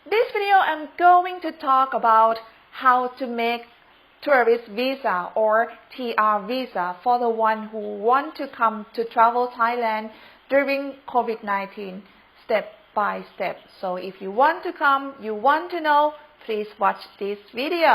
This video I'm going to talk about how to make tourist visa or TR visa for the one who want to come to travel Thailand during COVID-19 step by step. So if you want to come, you want to know, please watch this video.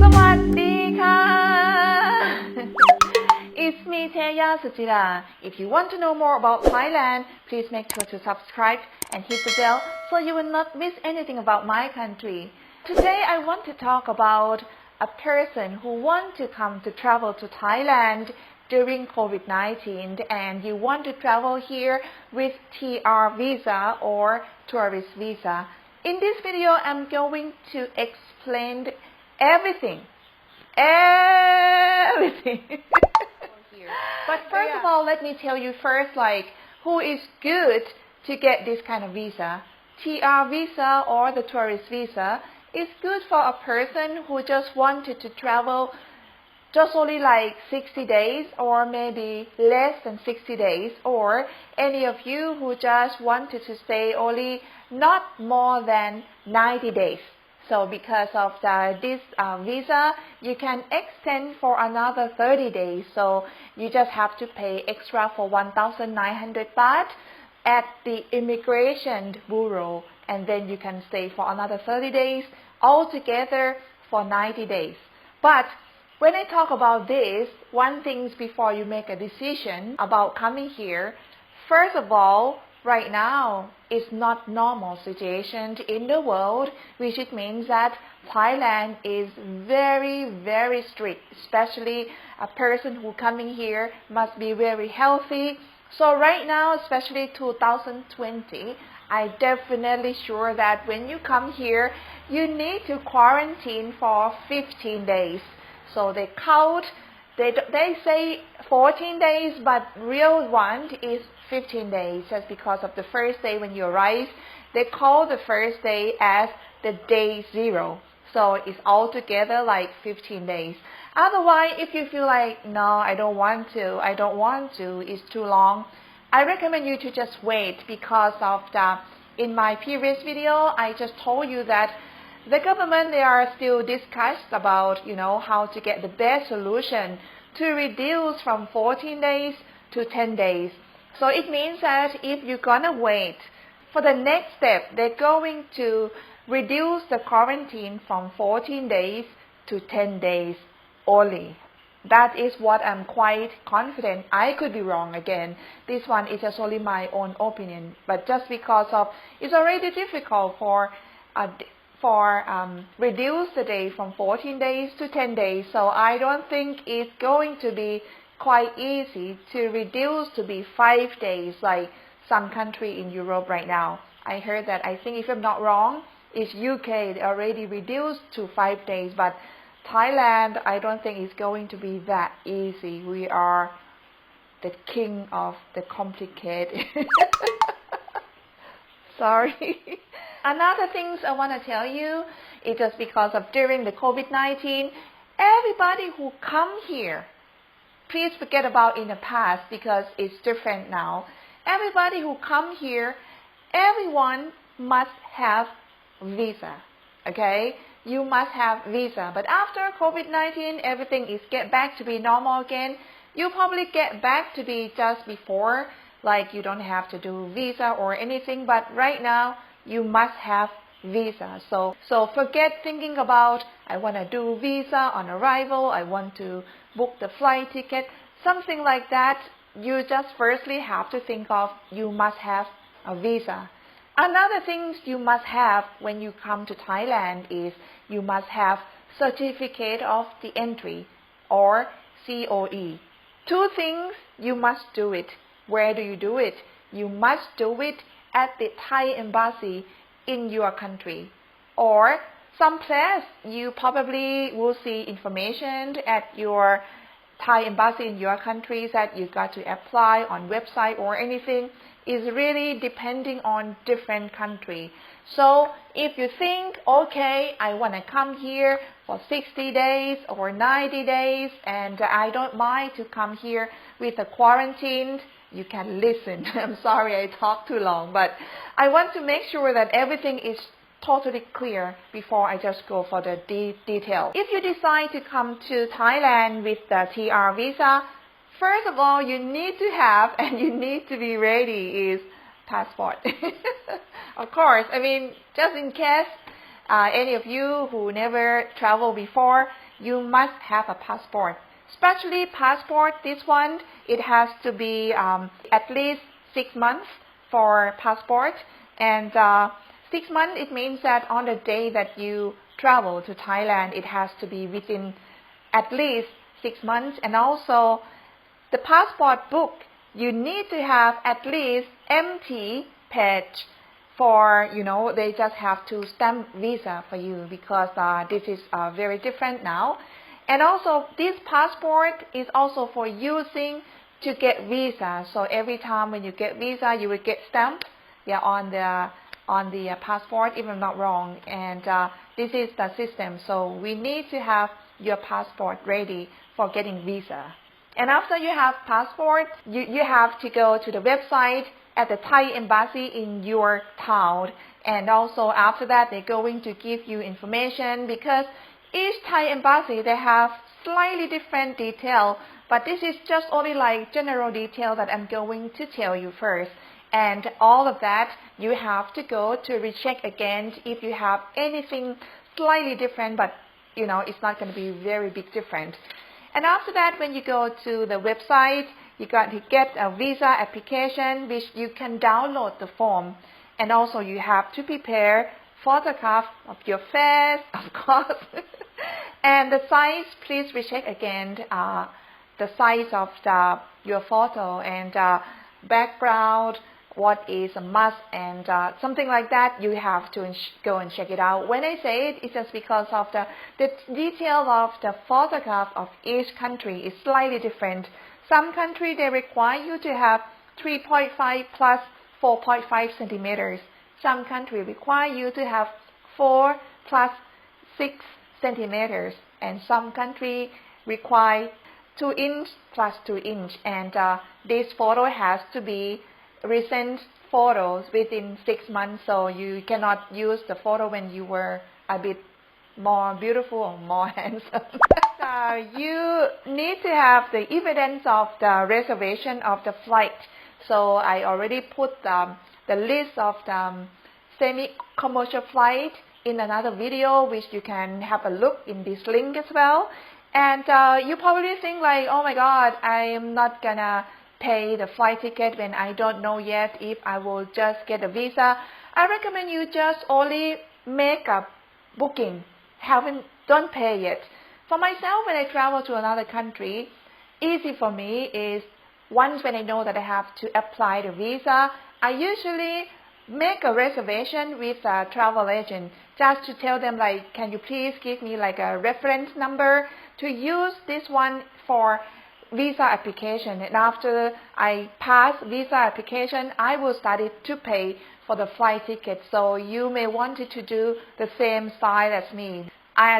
สวัสดีค่ะ It's me Teya Suchira. If you want to know more about Thailand, please make sure to subscribe and hit the bell so you will not miss anything about my country. Today I want to talk about a person who want to come to travel to Thailand during COVID-19 and you want to travel here with TR visa or tourist visa. In this video, I'm going to explain everything. But first of all, let me tell you first, who is good to get this kind of visa. TR visa or the tourist visa is good for a person who just wanted to travel just only 60 days or maybe less than 60 days, or any of you who just wanted to stay only not more than 90 days. So because of this visa, you can extend for another 30 days. So you just have to pay extra for 1,900 baht at the immigration bureau, and then you can stay for another 30 days, altogether for 90 days. But when I talk about this, one thing before you make a decision about coming here, first of all, right now it's not normal situation in the world, which it means that Thailand is very, very strict, especially a person who coming here must be very healthy. So right now, especially 2020, I definitely sure that when you come here, you need to quarantine for 15 days. So they count, they say 14 days, but real one is 15 days. Just because of the first day when you arrive, they call the first day as the day zero. So it's altogether 15 days. Otherwise, if you feel no, I don't want to, it's too long, I recommend you to just wait because of in my previous video, I just told you that the government, they are still discussed about, how to get the best solution to reduce from 14 days to 10 days. So it means that if you're gonna wait for the next step, they're going to reduce the quarantine from 14 days to 10 days only. That is what I'm quite confident. I could be wrong again. This one is just only my own opinion. But just because of, it's already difficult for reduce the day from 14 days to 10 days. So I don't think it's going to be quite easy to reduce to be 5 days like some country in Europe right now. I heard that, I think if I'm not wrong, it's UK, they already reduced to 5 days. But Thailand, I don't think it's going to be that easy. We are the king of the complicated. Sorry. Another thing I want to tell you is just because of during the COVID-19, everybody who come here, please forget about in the past because it's different now. Everybody who come here, everyone must have visa, okay? You must have visa. But after COVID-19, everything is get back to be normal again. You probably get back to be just before, you don't have to do visa or anything. But right now, you must have visa. So forget thinking about, I want to do visa on arrival, I want to book the flight ticket, something like that. You just firstly have to think of, you must have a visa. Another thing you must have when you come to Thailand is you must have certificate of the entry or COE. Two things, you must do it. Where do you do it? You must do it at the Thai embassy in your country, or some place you probably will see information at your Thai embassy in your country that you got to apply on website or anything. Is really depending on different country. So if you think, okay, I want to come here for 60 days or 90 days and I don't mind to come here with a quarantine you can listen. I'm sorry I talked too long, but I want to make sure that everything is totally clear before I just go for the detail. If you decide to come to Thailand with the TR visa, first of all, you need to have and you need to be ready is passport. Of course, I mean, just in case any of you who never traveled before, you must have a passport. Especially passport, this one, it has to be at least 6 months for passport. And 6 months, it means that on the day that you travel to Thailand, it has to be within at least 6 months. And also, the passport book, you need to have at least empty page for, they just have to stamp visa for you because this is very different now. And also, this passport is also for using to get visa. So every time when you get visa, you will get stamped on the passport, if I'm not wrong. And this is the system. So we need to have your passport ready for getting visa. And after you have passport, you have to go to the website at the Thai embassy in your town. And also after that, they're going to give you information because each Thai embassy, they have slightly different detail. But this is just only like general detail that I'm going to tell you first. And all of that, you have to go to recheck again if you have anything slightly different, but it's not going to be very big different. And after that, when you go to the website, you got to get a visa application, which you can download the form. And also you have to prepare photograph of your face, of course. And the size, please recheck again the size of your photo and background, what is a must, and something like that. You have to go and check it out. When I say it, it's just because of the detail of the photograph of each country is slightly different. Some country, they require you to have 3.5 plus 4.5 centimeters. Some country require you to have 4 plus 6 centimeters. And some country require 2 inch plus 2 inch. And this photo has to be recent photos within 6 months. So you cannot use the photo when you were a bit more beautiful or more handsome. You need to have the evidence of the reservation of the flight. So I already put the list of the semi-commercial flight in another video, which you can have a look in this link as well. And you probably think like, oh my God, I am not gonna pay the flight ticket when I don't know yet if I will just get a visa. I recommend you just only make a booking. Don't pay it. For myself, when I travel to another country, easy for me is once when I know that I have to apply the visa, I usually make a reservation with a travel agent just to tell them like, can you please give me like a reference number to use this one for visa application. And after I pass visa application, I will start to pay for the flight ticket. So you may want to do the same style as me.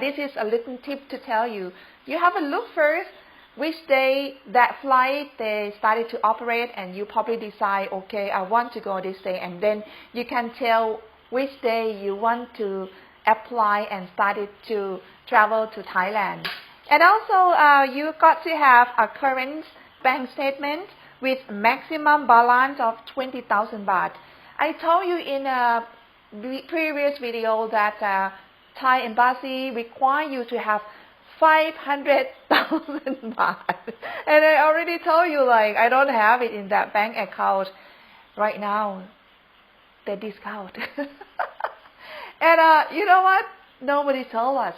This is a little tip to tell you. You have a look first which day that flight they started to operate, and you probably decide, okay, I want to go this day, and then you can tell which day you want to apply and started to travel to Thailand. And also you got to have a current bank statement with maximum balance of 20,000 baht. I told you in a previous video that Thai embassy require you to have 500,000 baht. And I already told you like I don't have it in that bank account right now. They discount. And you know what? Nobody told us.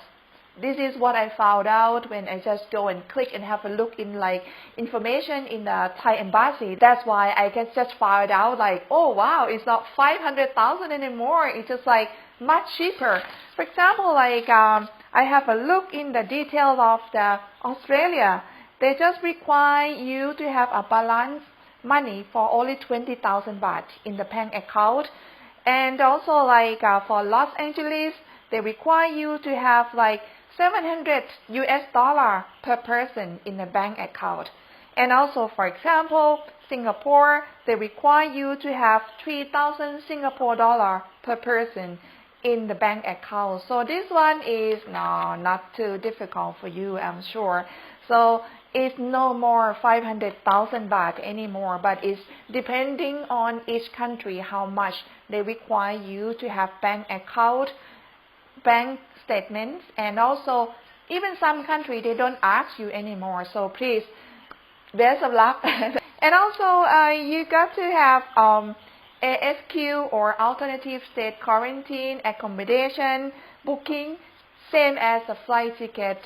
This is what I found out when I just go and click and have a look in like information in the Thai embassy. That's why I can just find out like, oh wow, it's not 500,000 anymore. It's just like much cheaper. For example, like I have a look in the detail of the Australia. They just require you to have a balance money for only 20,000 baht in the bank account. And also like for Los Angeles, they require you to have like $700 per person in the bank account. And also, for example, Singapore, they require you to have 3,000 Singapore dollar per person in the bank account. So this one is not too difficult for you, I'm sure. So it's no more 500,000 baht anymore, but it's depending on each country how much they require you to have bank account, bank statements, and also even some country they don't ask you anymore. So please, best of luck. And also you got to have ASQ or alternative state quarantine accommodation booking, same as the flight ticket.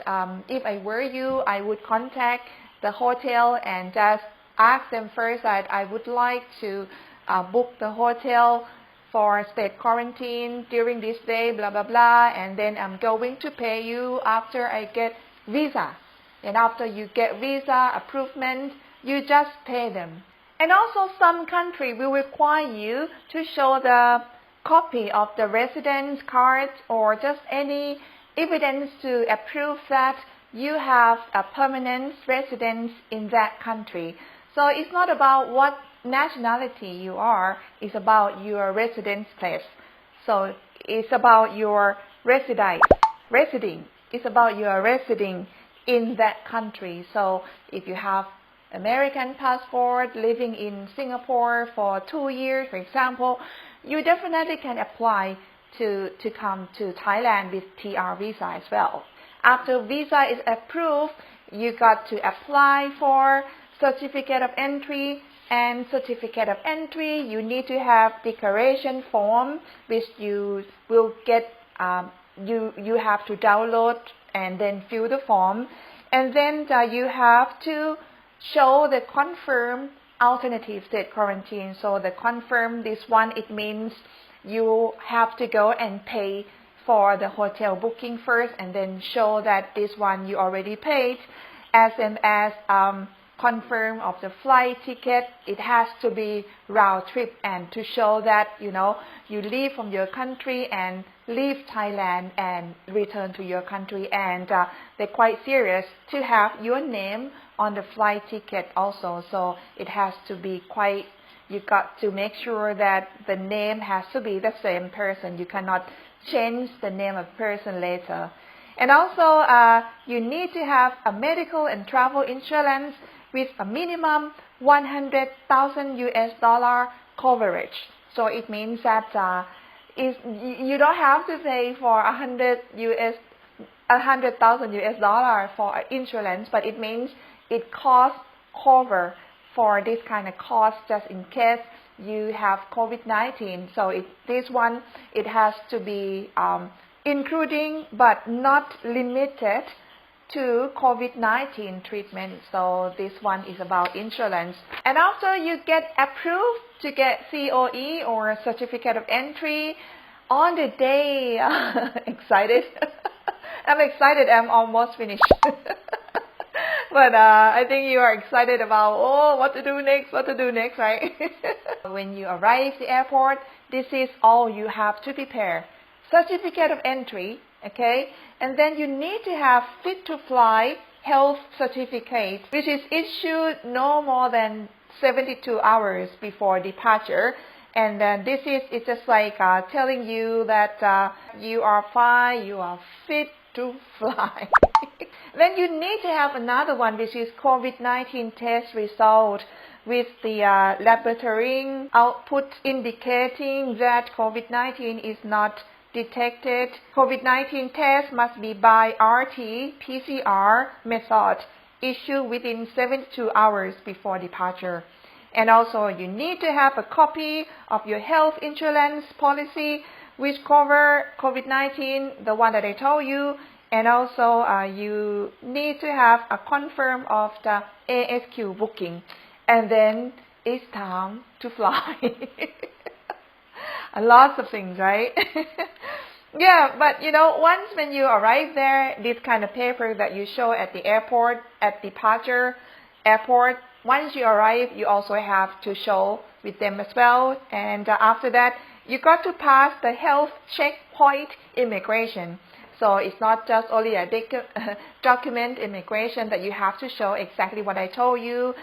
If I were you, I would contact the hotel and just ask them first that I would like to book the hotel for state quarantine during this day, blah blah blah, and then I'm going to pay you after I get visa. And after you get visa approval, you just pay them. And also some country will require you to show the copy of the residence card or just any evidence to approve that you have a permanent residence in that country. So it's not about what nationality you are, it's about your residence place. So it's about your residing. It's about your residing in that country. So if you have American passport, living in Singapore for 2 years, for example, you definitely can apply to come to Thailand with TR visa as well. After visa is approved, you got to apply for certificate of entry, and certificate of entry, you need to have declaration form, which you will get, you have to download and then fill the form. And then you have to show the confirm alternative state quarantine. So the confirm this one, it means you have to go and pay for the hotel booking first and then show that this one you already paid. As confirm of the flight ticket, it has to be round trip and to show that you leave from your country and leave Thailand and return to your country, and they're quite serious to have your name on the flight ticket also. So it has to be quite, you got to make sure that the name has to be the same person. You cannot change the name of person later. And also you need to have a medical and travel insurance with a minimum 100,000 US dollar coverage. So it means that you don't have to pay for 100,000 US dollar for insurance, but it means it costs cover for this kind of cost just in case you have COVID-19. So this one, it has to be including but not limited to COVID-19 treatment. So this one is about insurance. And after you get approved to get COE or certificate of entry, on the day, excited. I'm excited, I'm almost finished. But I think you are excited about, what to do next, right? When you arrive at the airport, this is all you have to prepare. Certificate of entry, okay? And then you need to have fit to fly health certificate, which is issued no more than 72 hours before departure. And then this is, it's just like telling you that you are fine, you are fit to fly. Then you need to have another one, which is COVID-19 test result with the laboratory output indicating that COVID-19 is not detected. COVID-19 test must be by RT-PCR method, issued within 72 hours before departure. And also you need to have a copy of your health insurance policy which cover COVID-19, the one that I told you. And also you need to have a confirm of the ASQ booking. And then it's time to fly. Lots of things, right? Yeah, but once when you arrive there, this kind of paper that you show at the airport, at departure airport, once you arrive, you also have to show with them as well. And after that, you got to pass the health checkpoint immigration. So it's not just only a document immigration that you have to show exactly what I told you.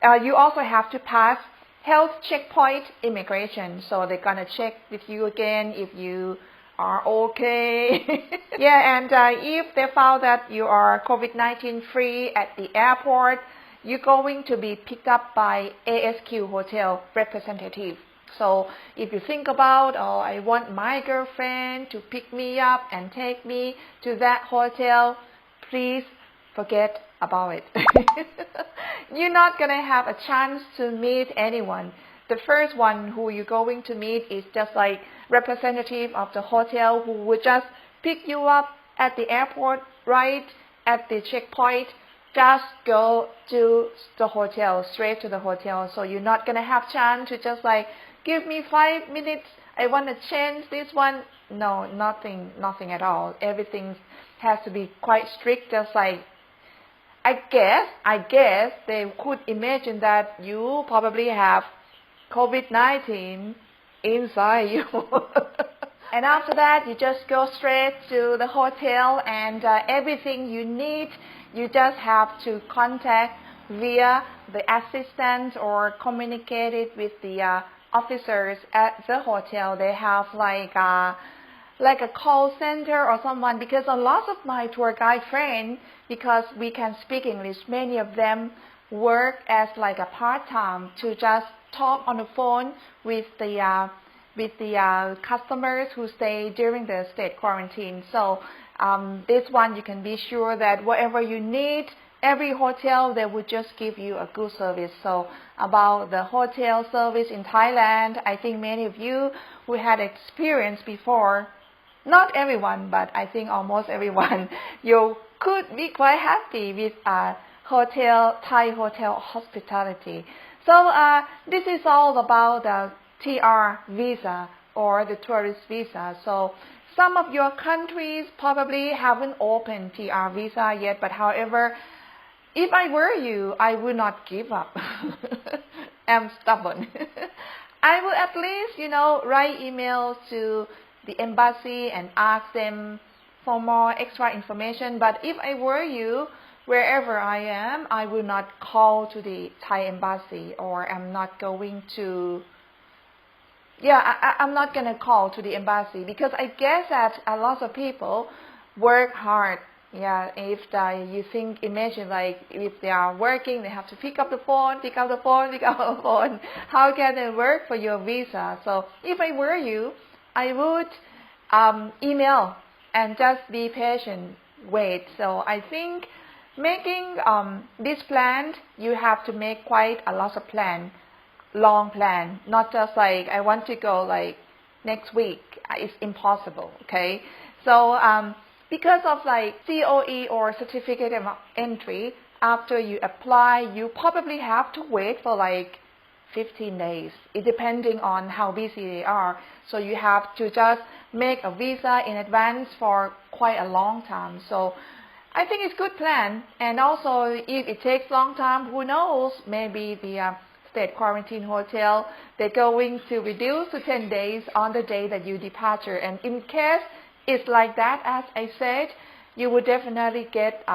You also have to pass health checkpoint immigration. So they're gonna check with you again if you are okay. Yeah, and if they found that you are COVID-19 free at the airport, you're going to be picked up by ASQ hotel representative. So if you think about, oh, I want my girlfriend to pick me up and take me to that hotel, please forget about it. You're not going to have a chance to meet anyone. The first one who you're going to meet is just like representative of the hotel who would just pick you up at the airport, right at the checkpoint. Just go to the hotel, straight to the hotel. So you're not going to have chance to just like, give me 5 minutes, I want to change this one. No, nothing at all. Everything has to be quite strict, just like, I guess they could imagine that you probably have COVID-19 inside you. And after that, you just go straight to the hotel, and everything you need, you just have to contact via the assistant or communicate it with the officers at the hotel. They have like a call center or someone, because a lot of my tour guide friends, because we can speak English, many of them work as like a part-time to just talk on the phone with the customers who stay during the state quarantine. So this one, you can be sure that whatever you need, every hotel, they would just give you a good service. So about the hotel service in Thailand, I think many of you who had experience before, not everyone, but I think almost everyone, you could be quite happy with Thai hotel hospitality. So this is all about the TR visa or the tourist visa. So some of your countries probably haven't opened TR visa yet, but however, if I were you, I would not give up. I'm stubborn. I will at least, write emails to the embassy and ask them for more extra information. But if I were you, wherever I am, I will not call to the Thai embassy, or I'm not going to, I'm not going to call to the embassy, because I guess that a lot of people work hard. Yeah, if imagine like if they are working, they have to pick up the phone. How can they work for your visa? So if I were you, I would email and just be patient, wait. So I think making this plan, you have to make quite a lot of plan, long plan, not just like I want to go like next week. It's impossible, okay? So because of like COE or certificate of entry, after you apply, you probably have to wait for like 15 days, it depending on how busy they are. So you have to just make a visa in advance for quite a long time. So I think it's good plan. And also, if it takes long time, who knows, maybe the state quarantine hotel, they're going to reduce to 10 days on the day that you departure. And in case it's like that, as I said, you would definitely get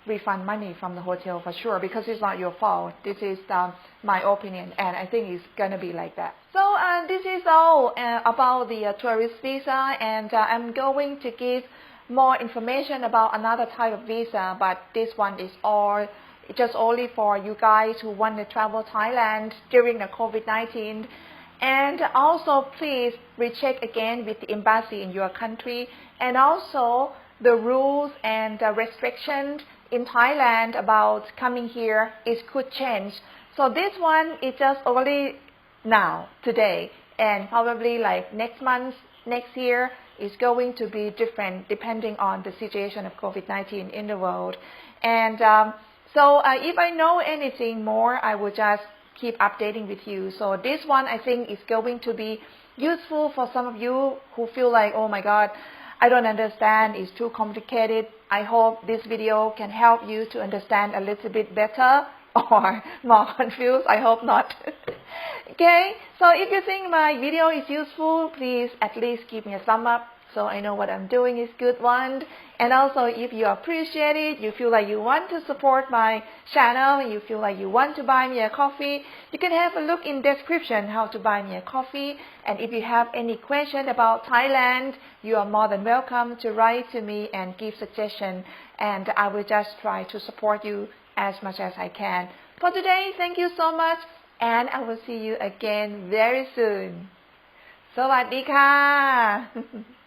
refund money from the hotel for sure, because it's not your fault. This is my opinion, and I think it's going to be like that. So this is all about the tourist visa, and I'm going to give more information about another type of visa, but this one is all just only for you guys who want to travel Thailand during the COVID-19. And also, please recheck again with the embassy in your country, and also the rules and the restrictions in Thailand about coming here, it could change. So this one is just only now, today, and probably like next month, next year is going to be different depending on the situation of COVID-19 in the world. And so if I know anything more, I will just keep updating with you. So this one, I think, is going to be useful for some of you who feel like, oh my God, I don't understand, it's too complicated. I hope this video can help you to understand a little bit better, or more confused. I hope not. Okay, so if you think my video is useful, please at least give me a thumb up So I know what I'm doing is good one. And also if you appreciate it, you feel like you want to support my channel, and you feel like you want to buy me a coffee, you can have a look in description how to buy me a coffee. And if you have any question about Thailand, you are more than welcome to write to me and give suggestion. And I will just try to support you as much as I can. For today, thank you so much. And I will see you again very soon. สวัสดีค่ะ